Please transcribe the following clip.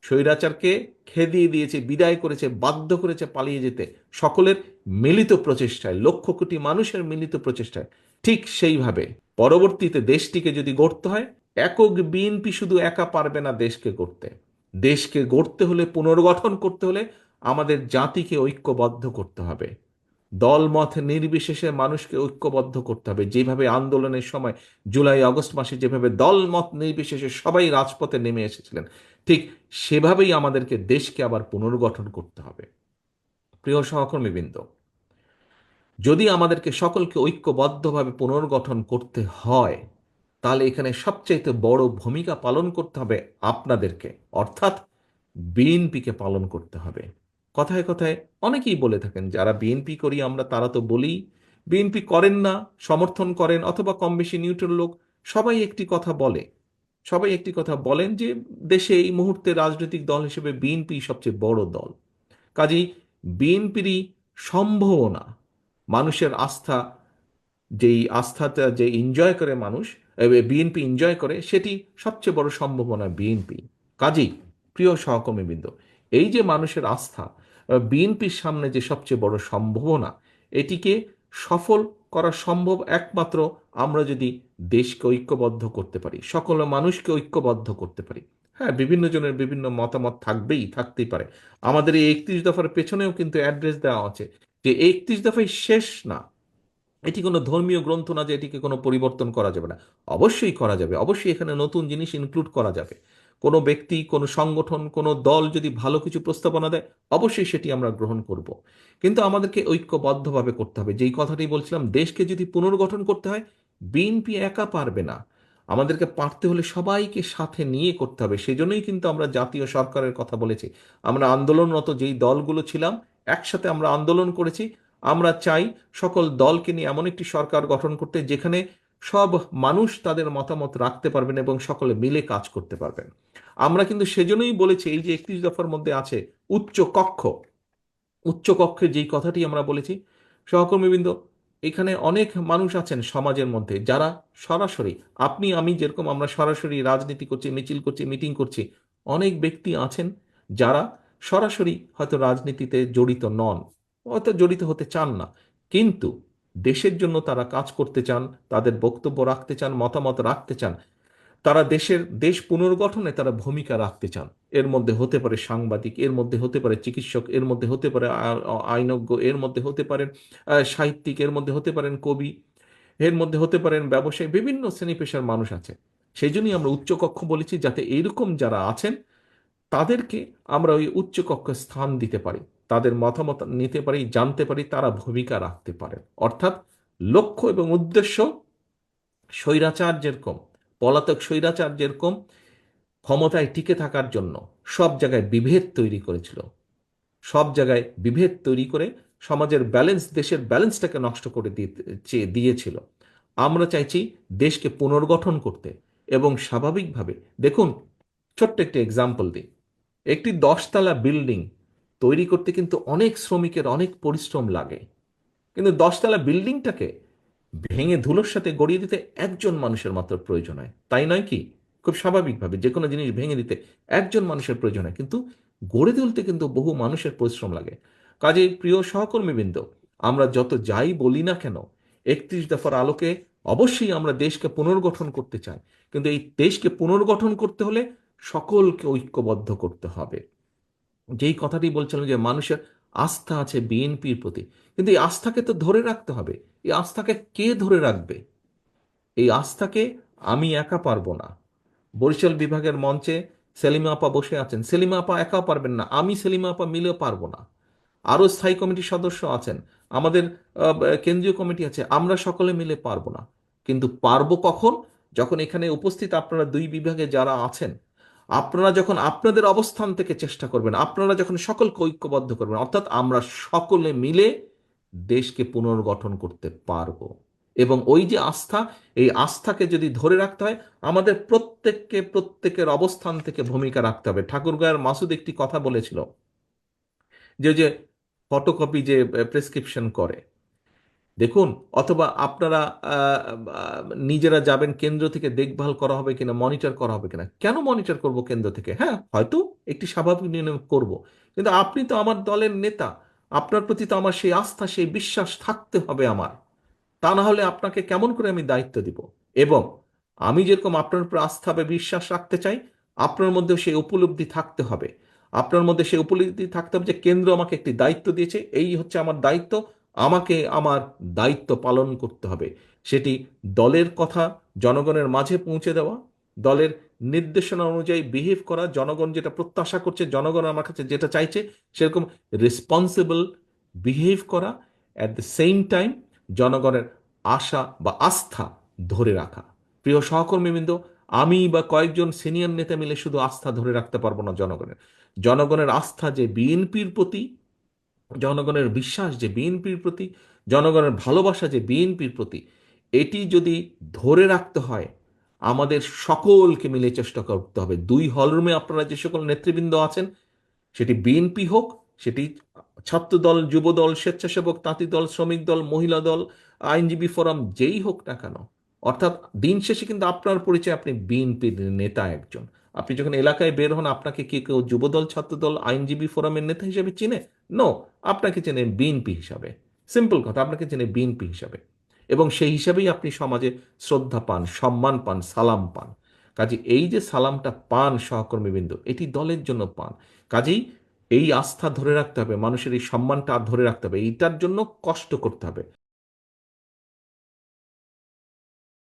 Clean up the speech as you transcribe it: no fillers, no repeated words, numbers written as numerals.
স্বৈরাচারকে খেদিয়ে দিয়েছে, বিদায় করেছে, বাধ্য করেছে পালিয়ে যেতে সকলের মিলিত প্রচেষ্টায়, লক্ষ কোটি মানুষের মিলিত প্রচেষ্টায়। ঠিক সেইভাবে পরবর্তীতে দেশটিকে যদি গড়তে হয়, একক বিএনপি শুধু একা পারবে না দেশকে গড়তে। দেশকে গড়তে হলে, পুনর্গঠন করতে হলে আমাদের জাতিকে ঐক্যবদ্ধ করতে হবে। দলমত নির্বিশেষে মানুষকে ঐক্যবদ্ধ করতে হবে। যেভাবে আন্দোলনের সময় জুলাই আগস্ট মাসে যেভাবে দলমত নির্বিশেষে সবাই রাজপথে নেমে এসেছিলেন, ঠিক সেভাবেই আমাদেরকে দেশকে আবার পুনর্গঠন করতে হবে। প্রিয় সহকর্মীবৃন্দ, যদি আমাদেরকে সকলকে ঐক্যবদ্ধভাবে পুনর্গঠন করতে হয়, তাহলে এখানে সবচাইতে বড় ভূমিকা পালন করতে হবে আপনাদেরকে, অর্থাৎ বিএনপিকে পালন করতে হবে। কথায় কথায় অনেকেই বলে থাকেন, যারা বিএনপি করি আমরা তারা তো বলি, বিএনপি করেন না, সমর্থন করেন অথবা কম বেশি নিউট্রাল লোক, সবাই একটি কথা বলে, সবাই একটি কথা বলেন যে দেশে এই মুহূর্তে রাজনৈতিক দল হিসেবে বিএনপি সবচেয়ে বড় দল। কাজেই বিএনপিরই সম্ভাবনা, মানুষের আস্থা, যেই আস্থাটা যে এনজয় করে মানুষ, বিএনপি এনজয় করে, সেটি সবচেয়ে বড় সম্ভাবনা বিএনপি। কাজেই প্রিয় সহকর্মীবৃন্দ, এই যে মানুষের আস্থা, বিএনপির সামনে যে সবচেয়ে বড় সম্ভাবনা, এটিকে সফল করা সম্ভব একমাত্র আমরা যদি দেশকে ঐক্যবদ্ধ করতে পারি, সকল মানুষকে ঐক্যবদ্ধ করতে পারি। হ্যাঁ, বিভিন্ন জনের বিভিন্ন মতামত থাকতেই পারে। আমাদের এই 31 দফার পেছনেও কিন্তু অ্যাড্রেস দেওয়া আছে যে 31 দফাই শেষ না। এটি কোনো ধর্মীয় গ্রন্থ না যে এটিকে কোনো পরিবর্তন করা যাবে না। অবশ্যই করা যাবে, অবশ্যই এখানে নতুন জিনিস ইনক্লুড করা যাবে। কোনো ব্যক্তি, কোনো সংগঠন, কোনো দল যদি ভালো কিছু প্রস্তাবনা দেয়, অবশ্যই সেটি আমরা গ্রহণ করব। কিন্তু আমাদেরকে ঐক্যবদ্ধভাবে করতে হবে। যেই কথাটি বলছিলাম, দেশকে যদি পুনর্গঠন করতে হয়, বিএনপি একা পারবে না। আমাদেরকে পারতে হলে সবাইকে সাথে নিয়ে করতে হবে। সেজন্যই কিন্তু আমরা জাতীয় সরকারের কথা বলেছি। আমরা আন্দোলনরত যেই দলগুলো ছিলাম, একসাথে আমরা আন্দোলন করেছি। আমরা চাই সকল দলকে নিয়ে এমন একটি সরকার গঠন করতে, যেখানে সব মানুষ তাদের মতামত রাখতে পারবেন এবং সকলে মিলে কাজ করতে পারবেন। আমরা কিন্তু সেজন্যই বলেছি, এই যে 31 দফার মধ্যে আছে উচ্চ কক্ষ, উচ্চ কক্ষে যেই কথাটি আমরা বলেছি, সহকর্মীবৃন্দ, এখানে অনেক মানুষ আছেন সমাজের মধ্যে যারা সরাসরি, আপনি আমি যেরকম আমরা সরাসরি রাজনীতি করছি, মিছিল করছি, মিটিং করছি, অনেক ব্যক্তি আছেন যারা সরাসরি হয়তো রাজনীতিতে জড়িত নন, হয়তো জড়িত হতে চান না, কিন্তু দেশের জন্য তারা কাজ করতে চান, তাদের বক্তব্য রাখতে চান, মতামত রাখতে চান। তারা দেশ পুনর্গঠনে তারা ভূমিকা রাখতে চান। এর মধ্যে হতে পারে সাংবাদিক, এর মধ্যে হতে পারে চিকিৎসক, এর মধ্যে হতে পারে আইনজ্ঞ, এর মধ্যে হতে পারেন সাহিত্যিক, এর মধ্যে হতে পারেন কবি, এর মধ্যে হতে পারেন ব্যবসায়ী, বিভিন্ন শ্রেণী পেশার মানুষ আছে। সেই জন্যই আমরা উচ্চকক্ষ বলেছি, যাতে এইরকম যারা আছেন তাদেরকে আমরা ওই উচ্চকক্ষে স্থান দিতে পারি, তাদের মতামত নিতে পারি, জানতে পারি, তারা ভূমিকা রাখতে পারেন। অর্থাৎ লক্ষ্য এবং উদ্দেশ্য, স্বৈরাচার যেরকম, পলাতক স্বৈরাচার যেরকম ক্ষমতায় টিকে থাকার জন্য সব জায়গায় বিভেদ তৈরি করেছিল, সব জায়গায় বিভেদ তৈরি করে সমাজের ব্যালেন্স, দেশের ব্যালেন্সটাকে নষ্ট করে দিয়েছিল। আমরা চাইছি দেশকে পুনর্গঠন করতে, এবং স্বাভাবিকভাবে দেখুন, ছোট্ট একটি এক্সাম্পল দিই। একটি 10 তলা বিল্ডিং তৈরি করতে কিন্তু অনেক শ্রমিকের অনেক পরিশ্রম লাগে, কিন্তু 10 তলা বিল্ডিংটাকে ভেঙে ধুলোর সাথে গড়িয়ে দিতে একজন মানুষের মাত্র প্রয়োজন হয়, তাই নয় কি? খুব স্বাভাবিকভাবে যে কোনো জিনিস ভেঙে দিতে একজন মানুষের প্রয়োজন হয়, কিন্তু গড়ে তুলতে কিন্তু বহু মানুষের পরিশ্রম লাগে। কাজেই প্রিয় সহকর্মীবৃন্দ, আমরা যত যাই বলি না কেন, 31 দফার আলোকে অবশ্যই আমরা দেশকে পুনর্গঠন করতে চাই, কিন্তু এই দেশকে পুনর্গঠন করতে হলে সকলকে ঐক্যবদ্ধ করতে হবে। যেই কথাটি বলছিলাম যে মানুষের আস্থা আছে বিএনপির প্রতি, কিন্তু এই আস্থাকে তো ধরে রাখতে হবে। এই আস্থাকে কে ধরে রাখবে? এই আস্থাকে আমি একা পারবো না। বরিশাল বিভাগের মঞ্চে সেলিমা আপা বসে আছেন, সেলিমা আপা একা পারবেন না, আমি সেলিমা আপা মিলেও পারবো না। আরো স্থায়ী কমিটির সদস্য আছেন, আমাদের কেন্দ্রীয় কমিটি আছে, আমরা সকলে মিলে পারবো না। কিন্তু পারবো কখন? যখন এখানে উপস্থিত আপনারা দুই বিভাগে যারা আছেন, আপনারা যখন আপনাদের অবস্থান থেকে চেষ্টা করবেন, আপনারা যখন সকলকে ঐক্যবদ্ধ করবেন, অর্থাৎ আমরা সকলে মিলে দেশকে পুনর্গঠন করতে পারবো। এবং ওই যে আস্থা, এই আস্থাকে যদি ধরে রাখতে হয়, আমাদের প্রত্যেককে প্রত্যেকের অবস্থান থেকে ভূমিকা রাখতে হবে। ঠাকুরগাঁয়ের মাসুদ একটি কথা বলেছিল, যে যে ফটোকপি যে প্রেসক্রিপশন করে, দেখুন, অথবা আপনারা আহ, আহ, নিজেরা যাবেন, কেন্দ্র থেকে দেখভাল করা হবে কিনা, মনিটর করা হবে কিনা। কেন মনিটর করব কেন্দ্র থেকে? হ্যাঁ, হয়তো একটি স্বাভাবিক নিয়ম করব, কিন্তু আপনি তো আমার দলের নেতা, আপনার প্রতি তো আমার সেই আস্থা, সেই বিশ্বাস থাকতে হবে আমার। তা না হলে আপনাকে কেমন করে আমি দায়িত্ব দিব? এবং আমি যেরকম আপনার উপর আস্থা বা বিশ্বাস রাখতে চাই, আপনার মধ্যে সেই উপলব্ধি থাকতে হবে। আপনার মধ্যে সেই উপলব্ধি থাকতে হবে যে কেন্দ্র আমাকে একটি দায়িত্ব দিয়েছে, এই হচ্ছে আমার দায়িত্ব, আমাকে আমার দায়িত্ব পালন করতে হবে। সেটি দলের কথা জনগণের মাঝে পৌঁছে দেওয়া, দলের নির্দেশনা অনুযায়ী বিহেভ করা, জনগণ যেটা প্রত্যাশা করছে, জনগণ আমার কাছে যেটা চাইছে সেরকম রেসপন্সিবল বিহেভ করা। অ্যাট দ্য সেম টাইম জনগণের আশা বা আস্থা ধরে রাখা। প্রিয় সহকর্মীবৃন্দ, আমি বা কয়েকজন সিনিয়র নেতা মিলে শুধু আস্থা ধরে রাখতে পারবো না জনগণের। জনগণের আস্থা যে বিএনপির প্রতি, জনগণের বিশ্বাস যে বিএনপির প্রতি, জনগণের ভালোবাসা যে বিএনপির প্রতি, এটি যদি ধরে রাখতে হয়, আমাদের সকলকে মিলে চেষ্টা করতে হবে। দুই হলরুমে আপনারা যে সকল নেতৃবৃন্দ আছেন, সেটি বিএনপি হোক, সেটি ছাত্র দল, যুব দল, স্বেচ্ছাসেবক, তাঁতি দল, শ্রমিক দল, মহিলা দল, আইনজীবী ফোরাম, যেই হোক না কেন, অর্থাৎ দিন শেষে কিন্তু আপনার পরিচয় আপনি বিএনপির নেতা একজন। আপনি যখন এলাকায় বের হন, আপনাকে কি কেউ যুব দল, ছাত্র দল, আইনজীবী ফোরামের নেতা হিসেবে চিনে? নো, আপনাকে চেনে বিএনপি হিসাবে। সিম্পল কথা, আপনাকে চেনে বিএনপি হিসাবে। এবং সেই হিসাবেই আপনি সমাজে শ্রদ্ধা পান, সম্মান পান, সালাম পান। কাজে এই যে সালামটা পান সহকর্মীবৃন্দ, এটি দলের জন্য পান। কাজেই এই আস্থা ধরে রাখতে হবে, মানুষের এই সম্মানটা ধরে রাখতে হবে, এইটার জন্য কষ্ট করতে হবে।